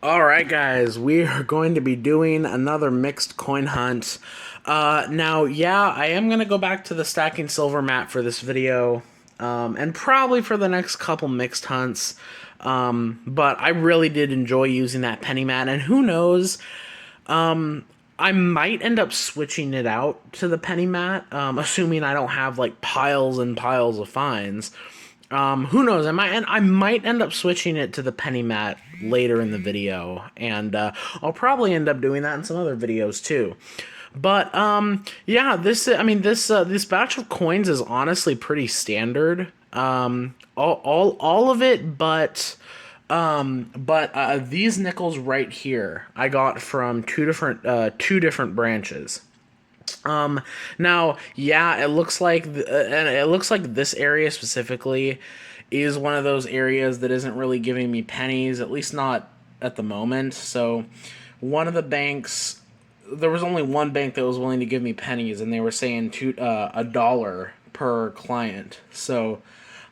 Alright guys, we are going to be doing another mixed coin hunt. Now, yeah, I am going to go back to the stacking silver map for this video, and probably for the next couple mixed hunts. But I really did enjoy using that penny mat, and who knows, I might end up switching it out to the penny mat, assuming I don't have like piles and piles of finds. Who knows? I might end up switching it to the penny mat later in the video, and I'll probably end up doing that in some other videos too. But yeah, this batch of coins is honestly pretty standard. All of it, but these nickels right here I got from two different branches. Now, yeah, it looks like this area specifically is one of those areas that isn't really giving me pennies, at least not at the moment. So, one of the banks, there was only one bank that was willing to give me pennies, and they were saying a dollar per client. So,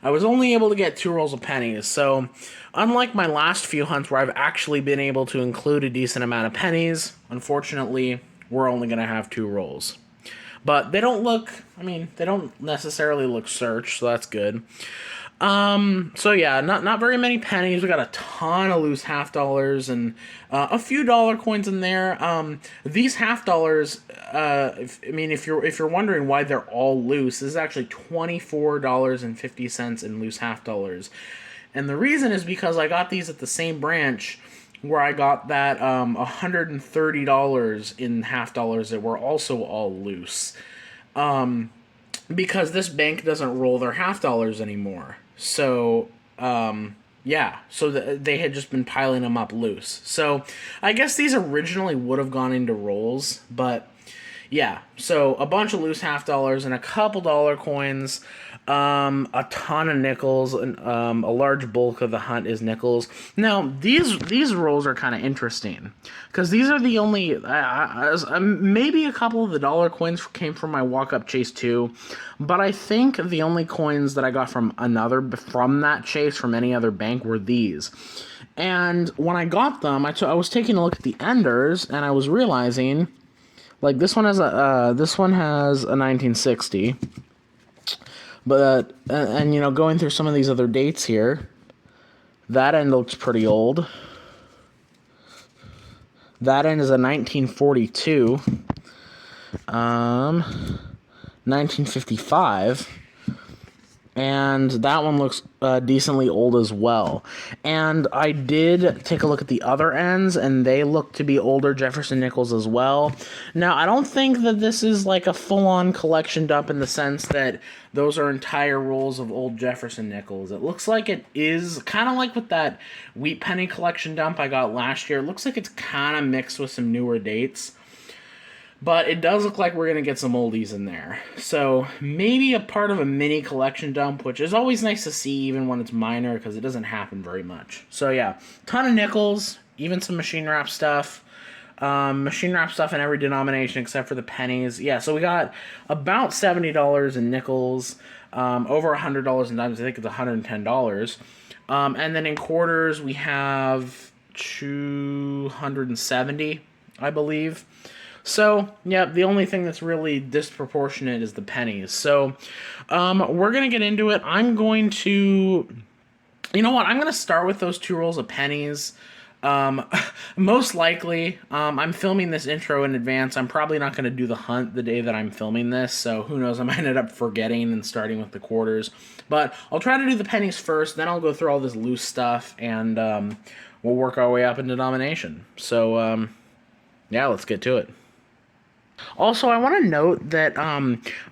I was only able to get 2 rolls of pennies. So, unlike my last few hunts where I've actually been able to include a decent amount of pennies, unfortunately, we're only going to have 2 rolls. But they don't look, they don't necessarily look searched, so that's good. So yeah, not very many pennies. We got a ton of loose half dollars and a few dollar coins in there. These half dollars, if you're wondering why they're all loose, this is actually $24.50 in loose half dollars, and the reason is because I got these at the same branch where I got that $130 in half dollars that were also all loose. Because this bank doesn't roll their half dollars anymore. So, yeah, so they had just been piling them up loose. So, I guess these originally would have gone into rolls, but yeah, so a bunch of loose half dollars and a couple dollar coins, a ton of nickels, and a large bulk of the hunt is nickels. Now these rolls are kind of interesting because these are the only maybe a couple of the dollar coins came from my walk up chase too, but I think the only coins that I got from that chase from any other bank were these. And when I got them, I was taking a look at the enders and I was realizing, like, this one has a 1960, but and going through some of these other dates here, that end looks pretty old. That end is a 1942, 1955. And that one looks decently old as well. And I did take a look at the other ends, and they look to be older Jefferson nickels as well. Now, I don't think that this is like a full-on collection dump in the sense that those are entire rolls of old Jefferson nickels. It looks like it is kind of like with that Wheat Penny collection dump I got last year. It looks like it's kind of mixed with some newer dates. But it does look like we're going to get some oldies in there. So maybe a part of a mini collection dump, which is always nice to see even when it's minor because it doesn't happen very much. So yeah, ton of nickels, even some machine wrap stuff. Machine wrap stuff in every denomination except for the pennies. Yeah, so we got about $70 in nickels, over $100 in dimes. I think it's $110. And then in quarters, we have 270, I believe. So, yeah, the only thing that's really disproportionate is the pennies. So, we're going to get into it. I'm going to... You know what? I'm going to start with those 2 rolls of pennies. Most likely, I'm filming this intro in advance. I'm probably not going to do the hunt the day that I'm filming this, so who knows, I might end up forgetting and starting with the quarters. But I'll try to do the pennies first, then I'll go through all this loose stuff, and we'll work our way up in denomination. So, yeah, let's get to it. Also, I want to note that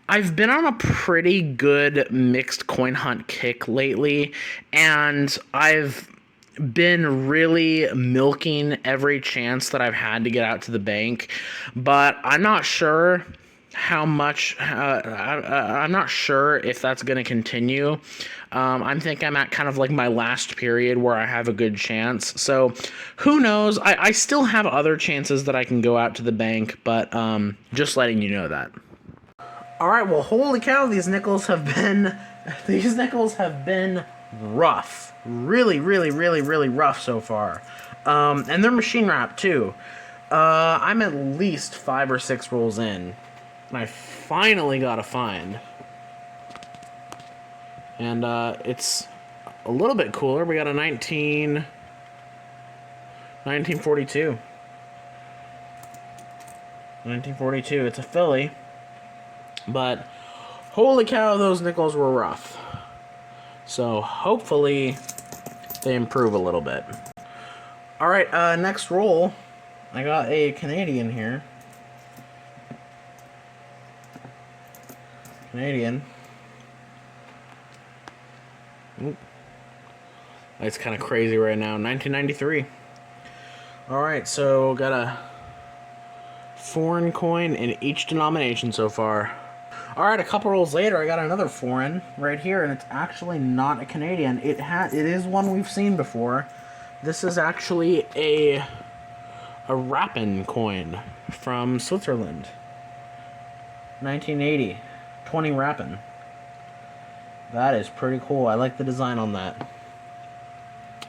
I've been on a pretty good mixed coin hunt kick lately, and I've been really milking every chance that I've had to get out to the bank, but I'm not sure how much, I'm not sure if that's going to continue. I think I'm at kind of like my last period where I have a good chance. So who knows? I still have other chances that I can go out to the bank, but just letting you know that. All right, well, holy cow, these nickels have been rough. Really, really, really, really rough so far. And they're machine wrapped too. I'm at least 5 or 6 rolls in, and I finally got a find. And it's a little bit cooler. We got a 1942. 1942. It's a Philly. But holy cow, those nickels were rough. So hopefully they improve a little bit. Alright, next roll. I got a Canadian here. Canadian. Oop. It's kind of crazy right now. 1993. Alright, so got a foreign coin in each denomination so far. Alright, a couple rolls later, I got another foreign right here, and it's actually not a Canadian. It is one we've seen before. This is actually a Rappen coin from Switzerland. 1980. 20 Rappen. That is pretty cool. I like the design on that.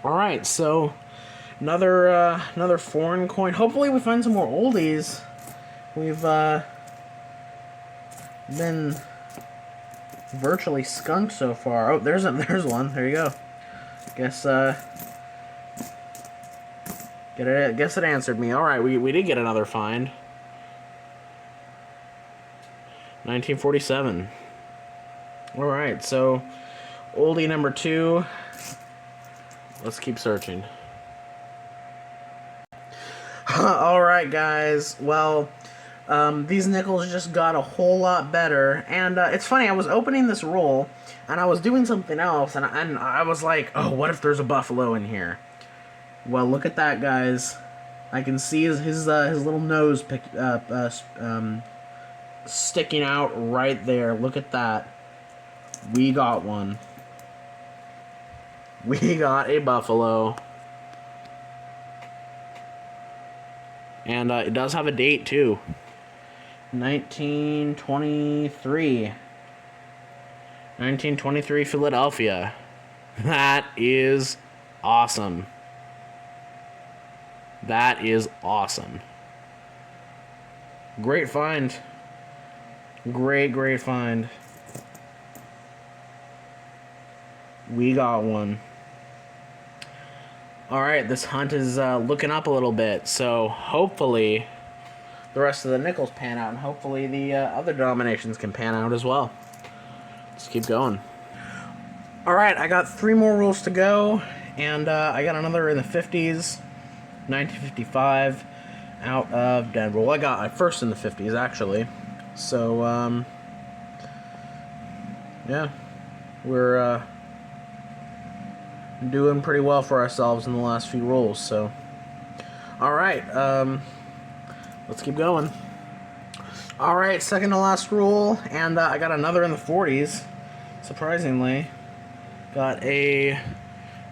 Alright, so another foreign coin. Hopefully we find some more oldies. We've been virtually skunked so far. Oh, there's one. There you go. Guess it answered me. All right, we did get another find. 1947. All right, so oldie number 2. Let's keep searching. All right, guys. Well, these nickels just got a whole lot better, and it's funny. I was opening this roll, and I was doing something else, and I was like, "Oh, what if there's a buffalo in here?" Well, look at that, guys. I can see his little nose sticking out right there. Look at that. We got one. We got a buffalo. And it does have a date, too. 1923. 1923 Philadelphia. That is awesome. That is awesome. Great find. Great find. We got one. Alright, this hunt is looking up a little bit, so hopefully the rest of the nickels pan out, and hopefully the other denominations can pan out as well. Let's keep going. Alright, I got 3 more rolls to go, and I got another in the 50s, 1955, out of Denver. Well, I got my first in the 50s, actually. So, yeah, we're doing pretty well for ourselves in the last few rolls, so. Alright, let's keep going. Alright, second to last roll, and I got another in the 40s, surprisingly. Got a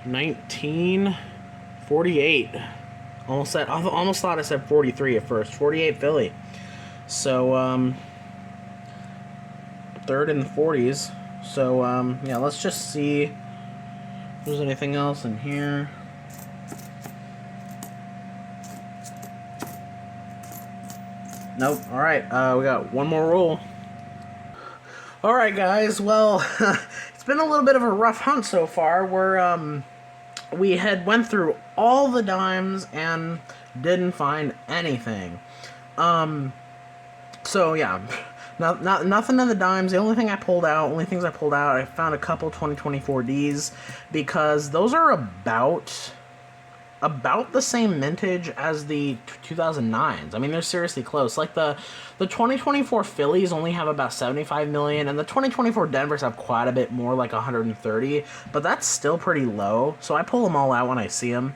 1948. Almost thought I said 43 at first. 48 Philly. So, third in the 40s. So, yeah, let's just see if there's anything else in here. Nope. Alright, we got one more roll. Alright, guys, well, it's been a little bit of a rough hunt so far. We had went through all the dimes and didn't find anything. So, yeah, nothing in the dimes. The only things I pulled out, I found a couple 2024Ds, because those are about the same mintage as the 2009s. I mean, they're seriously close. Like, the 2024 Phillies only have about 75 million, and the 2024 Denvers have quite a bit more, like 130, but that's still pretty low, so I pull them all out when I see them.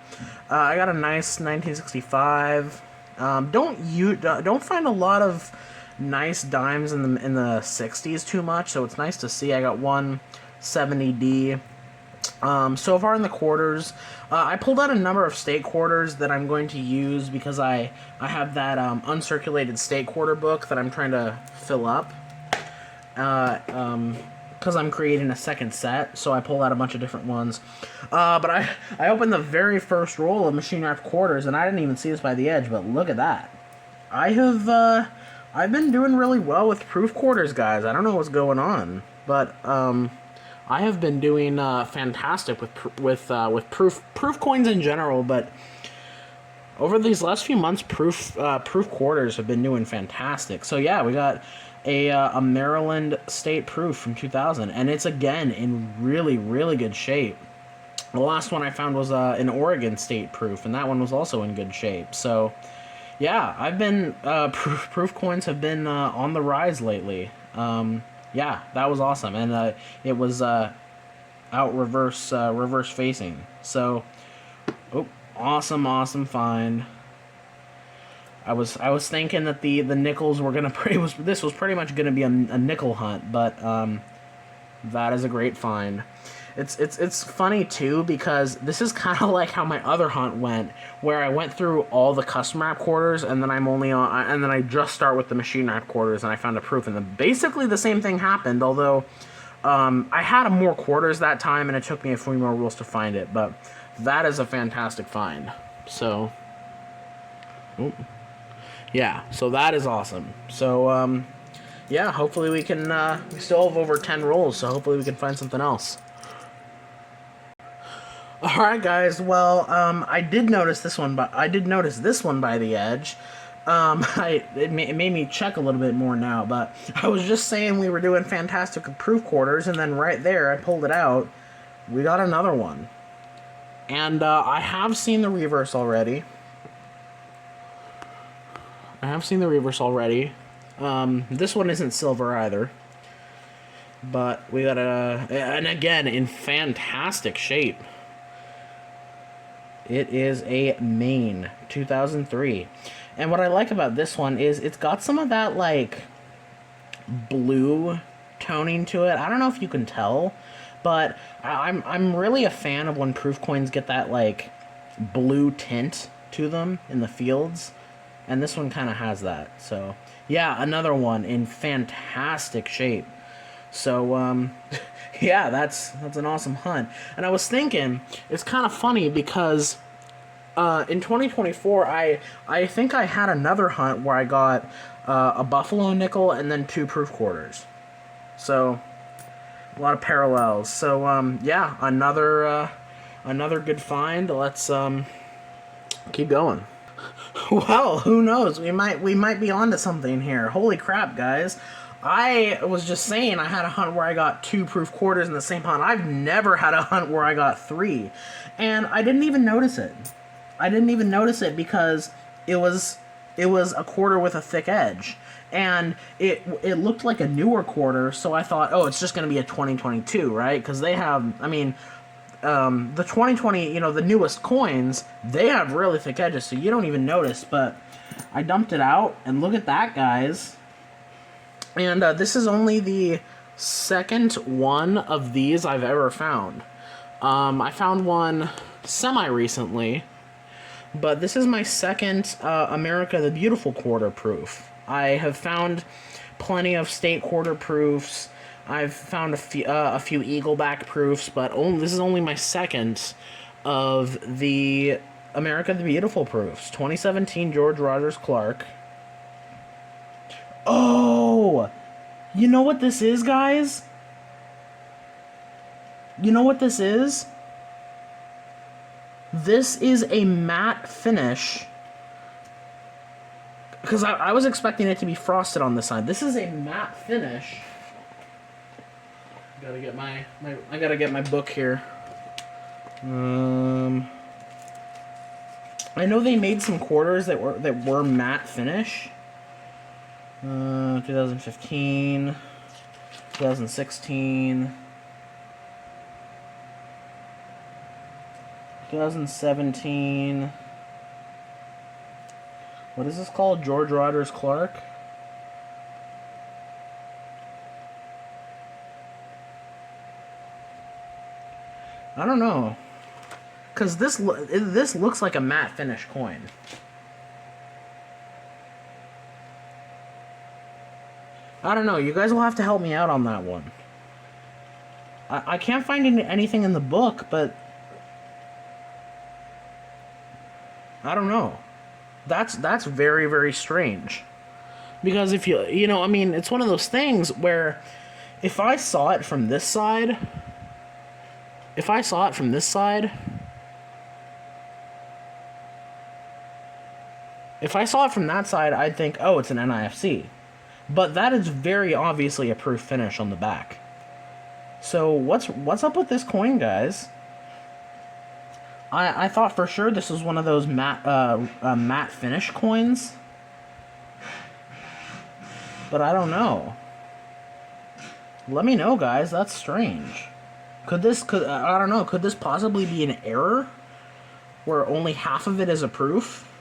I got a nice 1965. Don't find a lot of nice dimes in the 60s too much, so it's nice to see. I got one 70D. So far in the quarters, I pulled out a number of state quarters that I'm going to use because I have that uncirculated state quarter book that I'm trying to fill up. because I'm creating a second set, so I pulled out a bunch of different ones. But I opened the very first roll of machine wrapped quarters, and I didn't even see this by the edge, but look at that. I've been doing really well with proof quarters, guys. I don't know what's going on, but I have been doing fantastic with proof coins in general, but over these last few months, proof quarters have been doing fantastic. So yeah, we got a Maryland State proof from 2000, and it's again in really, really good shape. The last one I found was an Oregon State proof, and that one was also in good shape. So yeah, I've been proof coins have been on the rise lately. Yeah, that was awesome, and it was out reverse facing. So, oh, awesome find. I was thinking that the nickels were gonna this was pretty much gonna be a nickel hunt, but that is a great find. It's funny too, because this is kind of like how my other hunt went, where I went through all the custom wrap quarters, and then I just start with the machine wrap quarters, and I found a proof, and then basically the same thing happened. Although I had more quarters that time, and it took me a few more rolls to find it, but that is a fantastic find. So, yeah, so that is awesome. So yeah, hopefully we can. We still have over 10 rolls, so hopefully we can find something else. Alright guys, well, I did notice this one by the edge. It made me check a little bit more now, but I was just saying we were doing fantastic with proof quarters, and then right there, I pulled it out, we got another one. And I have seen the reverse already. This one isn't silver either. But we got and again, in fantastic shape. It is a Maine 2003. And what I like about this one is it's got some of that, like, blue toning to it. I don't know if you can tell, but I'm really a fan of when proof coins get that, like, blue tint to them in the fields. And this one kind of has that. So, yeah, another one in fantastic shape. So, yeah, that's an awesome hunt. And I was thinking, it's kind of funny because in 2024, I think I had another hunt where I got a buffalo nickel and then 2 proof quarters. So, a lot of parallels. So, yeah, another good find. Let's keep going. Well, who knows? We might be onto something here. Holy crap, guys. I was just saying I had a hunt where I got 2 proof quarters in the same hunt. I've never had a hunt where I got 3. And I didn't even notice it. Because it was a quarter with a thick edge. And it looked like a newer quarter, so I thought, oh, it's just going to be a 2022, right? Because they have, I mean, the 2020, the newest coins, they have really thick edges, so you don't even notice. But I dumped it out, and look at that, guys. And this is only the second one of these I've ever found. I found one semi-recently, but this is my second America the Beautiful quarter proof. I have found plenty of state quarter proofs. I've found a few Eagleback proofs, but this is only my second of the America the Beautiful proofs. 2017 George Rogers Clark. Oh! You know what this is, guys? You know what this is? This is a matte finish. Because I was expecting it to be frosted on this side. This is a matte finish. I gotta get my book here. I know they made some quarters that were matte finish. 2015, 2016, 2017. What is this called? George Rogers Clark? I don't know. Because this looks like a matte finish coin. I don't know. You guys will have to help me out on that one. I can't find anything in the book, but I don't know. That's very, very strange. Because if you know, I mean, it's one of those things where if I saw it from this side, if I saw it from this side, if I saw it from that side, I'd think, oh, it's an NIFC. But that is very obviously a proof finish on the back. So what's up with this coin, guys? I thought for sure this was one of those matte finish coins, but I don't know. Let me know, guys. That's strange. I don't know, could this possibly be an error where only half of it is a proof?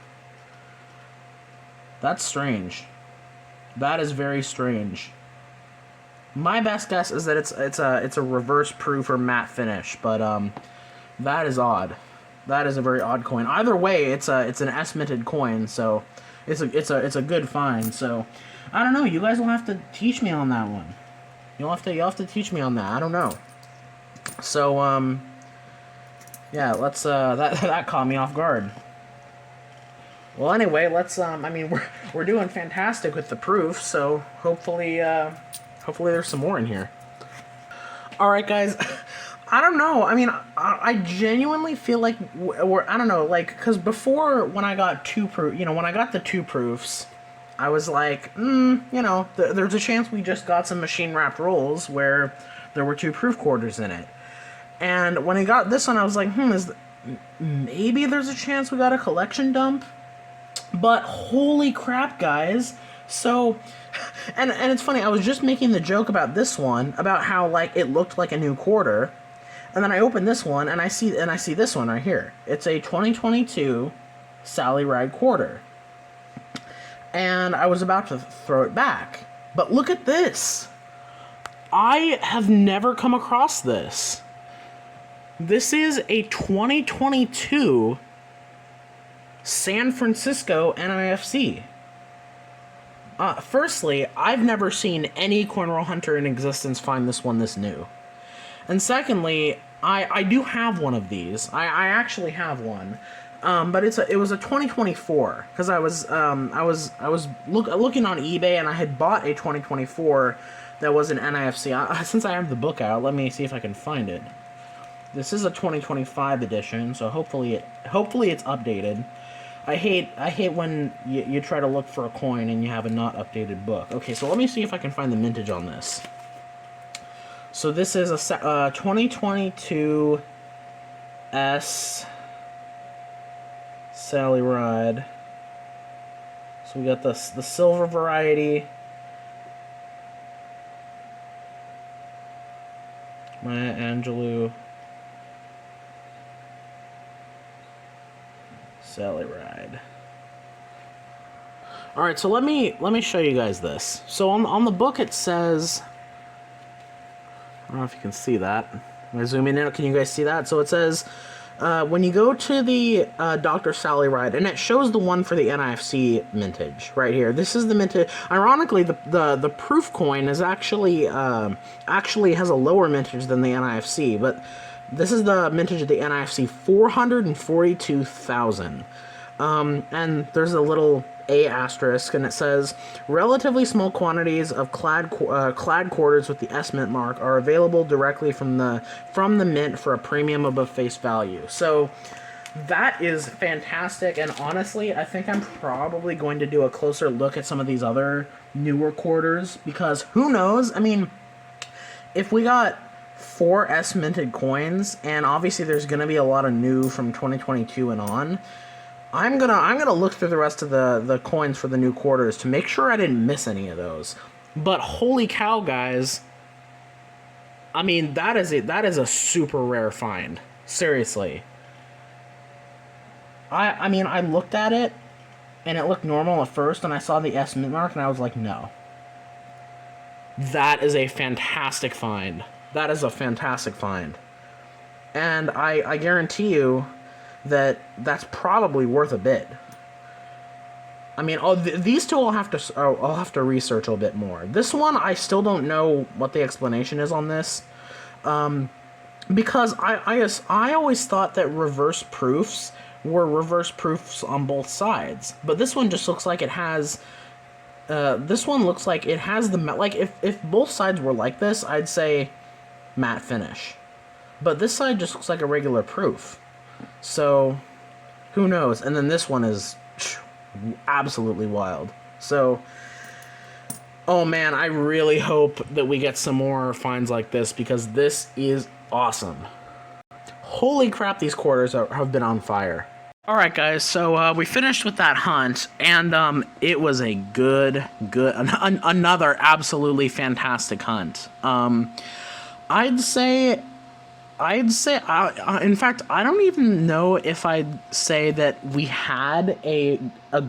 That's strange. That is very strange. My best guess is that it's a reverse proof or matte finish, but that is odd. That is a very odd coin. Either way, it's an S minted coin, so it's a good find. So I don't know. You guys will have to teach me on that one. You'll have to teach me on that. I don't know. So yeah, let's that caught me off guard. Well, anyway, let's I mean, we're doing fantastic with the proof, so hopefully there's some more in here. All right, guys. I don't know. I mean, I genuinely feel like I don't know, like, because before when I got when I got the two proofs, I was like, you know, there's a chance we just got some machine wrapped rolls where there were two proof quarters in it. And when I got this one, I was like, maybe there's a chance we got a collection dump. But holy crap, guys. So, and it's funny, I was just making the joke about this one, about how, like, it looked like a new quarter. And then I open this one, and I see this one right here. It's a 2022 Sally Ride quarter. And I was about to throw it back. But look at this. I have never come across this. This is a 2022 San Francisco NIFC. Firstly, I've never seen any coin roll hunter in existence find this one this new. And secondly, I do have one of these. I actually have one, but it was a 2024 because I was looking on eBay and I had bought a 2024 that was an NIFC. Since I have the book out, let me see if I can find it. This is a 2025 edition, so hopefully it's updated. I hate when you try to look for a coin and you have a not updated book. Okay, so let me see if I can find the mintage on this. So this is a 2022 S Sally Ride. So we got the silver variety. Maya Angelou. Sally Ride. All right, so let me show you guys this. So on the book it says, I don't know if you can see that. I'm gonna zoom in. Can you guys see that? So it says, when you go to the Dr. Sally Ride, and it shows the one for the NIFC mintage right here. This is the mintage. Ironically, the proof coin is actually has a lower mintage than the NIFC, but this is the mintage of the NIFC, 442,000. And there's a little A asterisk, and it says, relatively small quantities of clad quarters with the S mint mark are available directly from the mint for a premium above face value. So that is fantastic, and honestly, I think I'm probably going to do a closer look at some of these other newer quarters, because who knows? I mean, if we got 4 S minted coins, and obviously there's going to be a lot of new from 2022 and on, I'm gonna look through the rest of the coins for the new quarters to make sure I didn't miss any of those. But holy cow, guys! I mean, that is a super rare find. Seriously. I mean, I looked at it, and it looked normal at first, and I saw the S mint mark, and I was like, no. That is a fantastic find. That is a fantastic find. And I guarantee you that that's probably worth a bit. I mean, these two I'll have to research a bit more. This one, I still don't know what the explanation is on this. because I always thought that reverse proofs were reverse proofs on both sides, but this one just looks like it has. This one looks like it has the like if both sides were like this, I'd say matte finish, but this side just looks like a regular proof. So who knows? And then this one is absolutely wild. So. Oh man, I really hope that we get some more finds like this because this is awesome. Holy crap, these quarters have been on fire. Alright guys, so we finished with that hunt, and it was a another absolutely fantastic hunt. I'd say, in fact, I don't even know if I'd say that we had a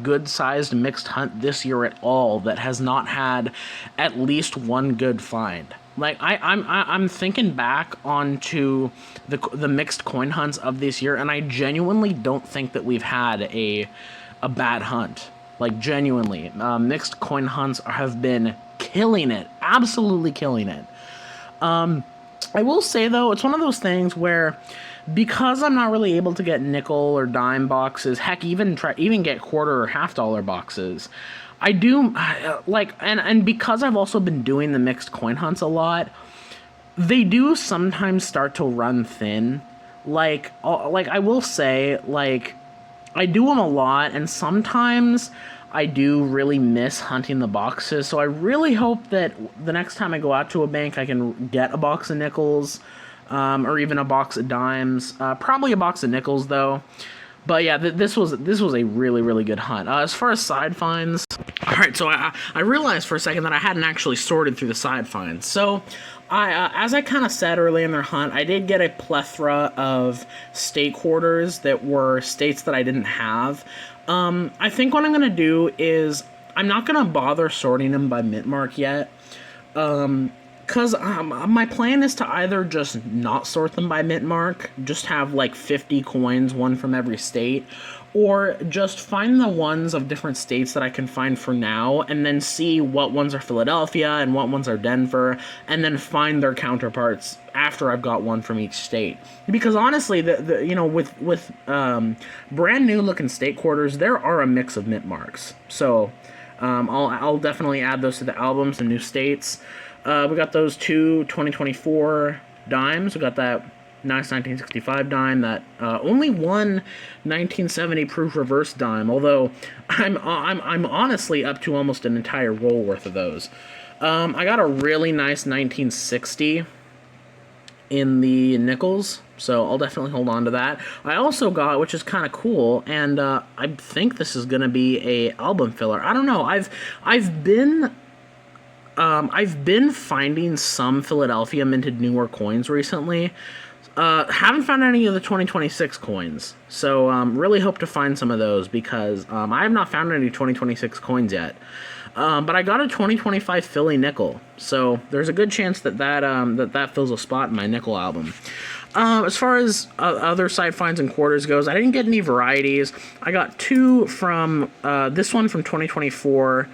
good-sized mixed hunt this year at all that has not had at least one good find. Like I'm thinking back onto the mixed coin hunts of this year, and I genuinely don't think that we've had a bad hunt. Like genuinely, mixed coin hunts have been killing it, absolutely killing it. I will say, though, it's one of those things where, because I'm not really able to get nickel or dime boxes, heck, even get quarter or $half boxes, I do, and because I've also been doing the mixed coin hunts a lot, they do sometimes start to run thin. Like I will say, like, I do them a lot, and sometimes I do really miss hunting the boxes, so I really hope that the next time I go out to a bank I can get a box of nickels, or even a box of dimes. Probably a box of nickels, though. But yeah, this was a really, really good hunt. As far as side finds, alright, so I realized for a second that I hadn't actually sorted through the side finds. So, as I kind of said early in their hunt, I did get a plethora of state quarters that were states that I didn't have. I think what I'm going to do is, I'm not going to bother sorting them by mint mark yet, because my plan is to either just not sort them by mint mark, just have like 50 coins, one from every state, or just find the ones of different states that I can find for now, and then see what ones are Philadelphia and what ones are Denver, and then find their counterparts after I've got one from each state. Because honestly, with brand new looking state quarters, there are a mix of mint marks. So I'll definitely add those to the album, some new states. We got those two 2024 dimes. We got that nice 1965 dime, that only one 1970 proof reverse dime, although I'm honestly up to almost an entire roll worth of those. I got a really nice 1960 in the nickels, so I'll definitely hold on to that. I also got, which is kind of cool, and I think this is going to be a album filler. I don't know. I've been finding some Philadelphia minted newer coins recently. Haven't found any of the 2026 coins, so really hope to find some of those, because I have not found any 2026 coins yet. But I got a 2025 Philly nickel, so there's a good chance that fills a spot in my nickel album. As far as other side finds and quarters goes, I didn't get any varieties. I got two from this one from 2024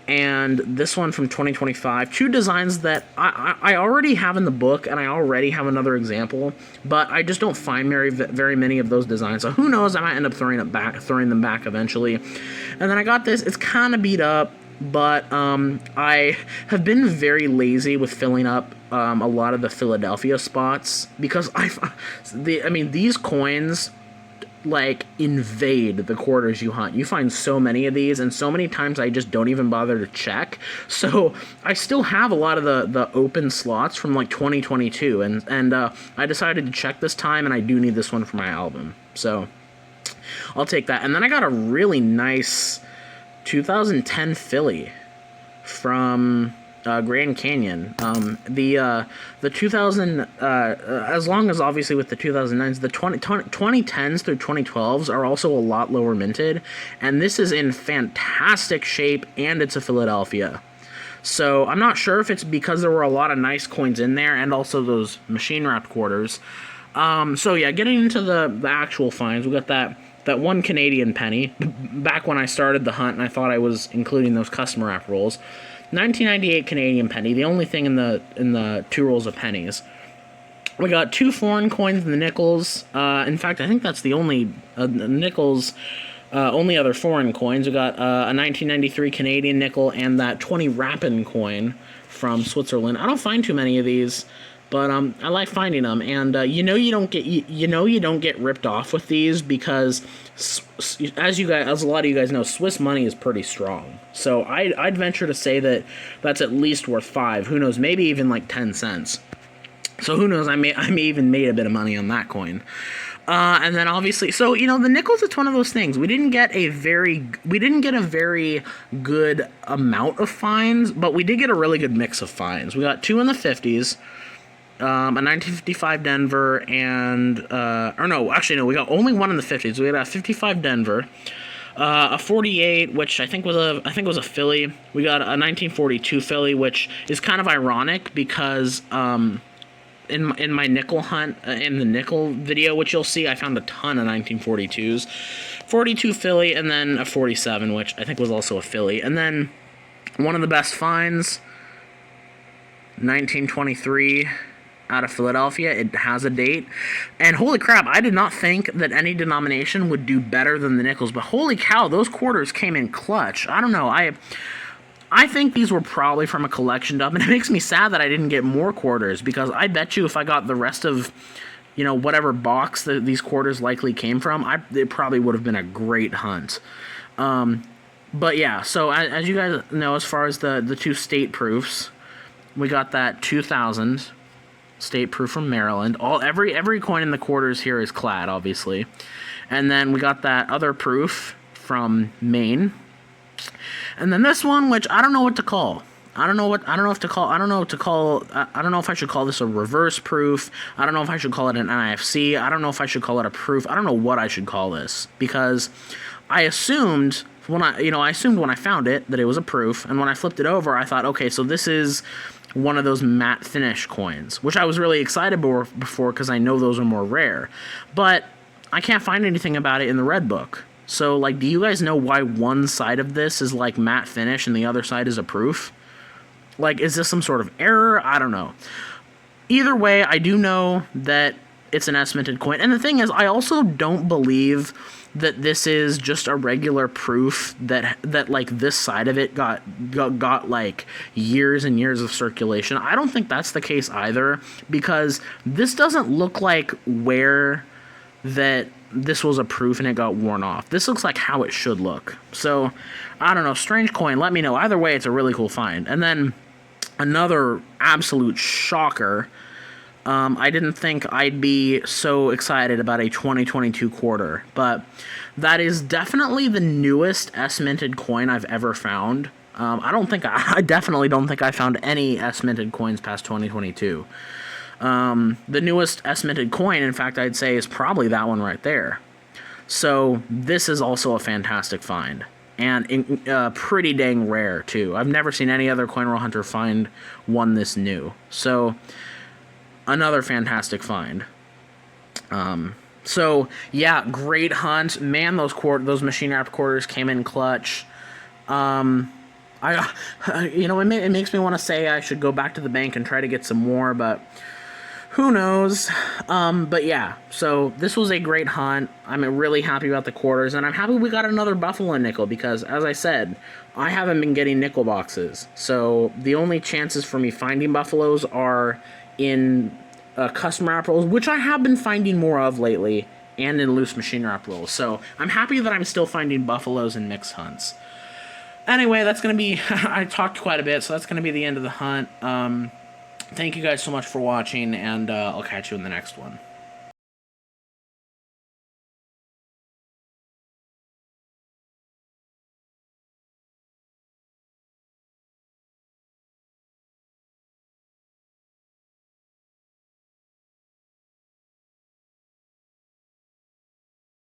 and this one from 2025. Two designs that I already have in the book, and I already have another example, but I just don't find very many of those designs. So who knows, I might end up throwing them back eventually. And then I got this. It's kind of beat up, but I have been very lazy with filling up a lot of the Philadelphia spots, because these coins like invade the quarters you hunt. You find so many of these, and so many times I just don't even bother to check. So I still have a lot of the open slots from like 2022, and I decided to check this time, and I do need this one for my album, so I'll take that. And then I got a really nice 2010 Philly from Grand Canyon. The 2000, as long as obviously with the 2009s, the 2010s through 2012s are also a lot lower minted, and this is in fantastic shape, and it's a Philadelphia. So I'm not sure if it's because there were a lot of nice coins in there, and also those machine wrapped quarters. So yeah, getting into the actual finds, we got that one Canadian penny, back when I started the hunt and I thought I was including those custom wrap rolls. 1998 Canadian penny, the only thing in the two rolls of pennies. We got 2 foreign coins in the nickels. In fact, I think that's the only nickels. Only other foreign coins. We got a 1993 Canadian nickel and that 20 Rapin coin from Switzerland. I don't find too many of these, but I like finding them. And you know you don't get ripped off with these because as a lot of you guys know, Swiss money is pretty strong. So I'd venture to say that that's at least worth 5. Who knows? Maybe even like 10 cents. So who knows? I may even made a bit of money on that coin. And then obviously, so you know, the nickels, it's one of those things. We didn't get a very good amount of finds, but we did get a really good mix of finds. We got 2 in the 50s, a 1955 Denver, and we got only 1 in the 50s. We got a 55 Denver, a 48, which I think was a Philly. We got a 1942 Philly, which is kind of ironic because in my nickel hunt, in the nickel video, which you'll see, I found a ton of 1942s. 42 Philly, and then a 47, which I think was also a Philly. And then one of the best finds, 1923 out of Philadelphia. It has a date. And holy crap, I did not think that any denomination would do better than the nickels, but holy cow, those quarters came in clutch. I don't know, I think these were probably from a collection dump, and it makes me sad that I didn't get more quarters, because I bet you if I got the rest of, you know, whatever box that these quarters likely came from, it probably would have been a great hunt. But yeah, so as you guys know, as far as the 2 state proofs, we got that 2000 state proof from Maryland. Every coin in the quarters here is clad, obviously. And then we got that other proof from Maine. And then this one, which I don't know what to call. I don't know if I should call this a reverse proof. I don't know if I should call it an NIFC. I don't know if I should call it a proof. I don't know what I should call this, because I assumed when I found it that it was a proof, and when I flipped it over, I thought, okay, so this is one of those matte finish coins, which I was really excited before because I know those are more rare. But I can't find anything about it in the red book. So, like, do you guys know why one side of this is, like, matte finish and the other side is a proof? Like, is this some sort of error? I don't know. Either way, I do know that it's an S-minted coin. And the thing is, I also don't believe that this is just a regular proof that like, this side of it got like, years and years of circulation. I don't think that's the case either, because this doesn't look like where that this was a proof and it got worn off. This looks like how it should look. So, I don't know, strange coin, let me know. Either way, it's a really cool find. And then, another absolute shocker, I didn't think I'd be so excited about a 2022 quarter, but that is definitely the newest S-minted coin I've ever found. I definitely don't think I found any S-minted coins past 2022. The newest S-minted coin, in fact, I'd say is probably that one right there. So this is also a fantastic find, and pretty dang rare too. I've never seen any other Coin Roll Hunter find one this new. So another fantastic find. So yeah, great hunt, man. Those machine wrap quarters came in clutch. It makes me want to say I should go back to the bank and try to get some more, but who knows? But yeah, so this was a great hunt. I'm really happy about the quarters, and I'm happy we got another Buffalo nickel, because, as I said, I haven't been getting nickel boxes. So the only chances for me finding Buffaloes are in custom wrap rolls, which I have been finding more of lately, and in loose machine wrap rolls. So I'm happy that I'm still finding Buffaloes in mixed hunts. Anyway, that's going to be... I talked quite a bit, so that's going to be the end of the hunt. Thank you guys so much for watching, and I'll catch you in the next one.